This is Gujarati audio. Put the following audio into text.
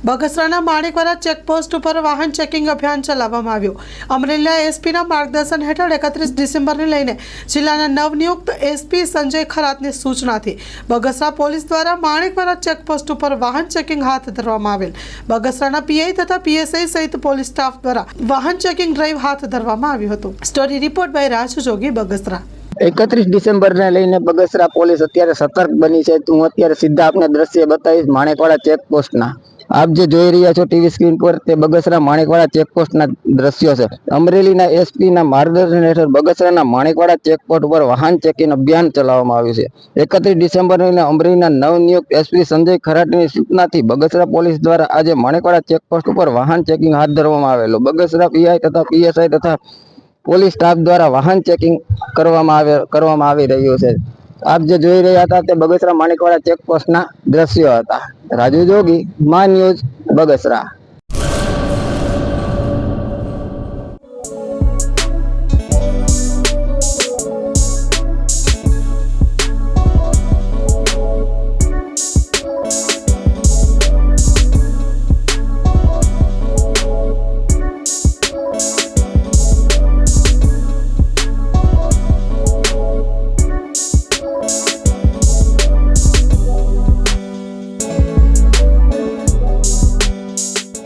બગસરાના માણેકવાડા ચેકપોસ્ટ ઉપર વાહન ચેકિંગ અભિયાન ચલાવવામાં આવ્યું। અમરેલીના એસપીના માર્ગદર્શન હેઠળ 31 ડિસેમ્બરને લઈને જિલ્લાના નવનિયુક્ત એસપી સંજય ખરાતની સૂચનાથી બગસરા પોલીસ દ્વારા માણેકવાડા ચેકપોસ્ટ ઉપર વાહન ચેકિંગ હાથ ધરવામાં આવેલ। બગસરાના પીઆઈ તથા પીએસઆઈ સહિત પોલીસ સ્ટાફ દ્વારા વાહન ચેકિંગ ડ્રાઈવ હાથ ધરવામાં આવ્યું હતું। સ્ટોરી રિપોર્ટ બાય રાજ જોગી, બગસરા। 31 ડિસેમ્બરને લઈને બગસરા પોલીસ અત્યારે સતર્ક બની છે। હું અત્યારે સીધા આપને દ્રશ્ય બતાવીશ માણેકવાડા ચેકપોસ્ટના। આપ જે જોઈ રહ્યા છો ટીવી સ્ક્રીન પર તે બગસરા માણેકવાડા ચેકપોસ્ટના દ્રશ્યો છે। અમરેલીના એસપીના માર્ગદર્શન હેઠળ બગસરાના માણેકવાડા ચેકપોસ્ટ ઉપર વાહન ચેકિંગ અભિયાન ચલાવવામાં આવ્યું છે। 31 ડિસેમ્બરને અમરેલીના નવનિયુક્ત એસપી સંજય ખરાટની સૂચનાથી બગસરા પોલીસ દ્વારા આજે માણેકવાડા ચેકપોસ્ટ ઉપર વાહન ચેકિંગ હાથ ધરવામાં આવેલું। બગસરા પીઆઈ તથા પીએસઆઈ તથા પોલીસ સ્ટાફ દ્વારા વાહન ચેકિંગ કરવામાં આવી રહ્યું છે। આપ જે જોઈ રહ્યા હતા તે બગસરા માણેકવાડા ચેકપોસ્ટના દ્રશ્યો હતા। રાજુ જોગી, મા ન્યૂઝ, બગસરા।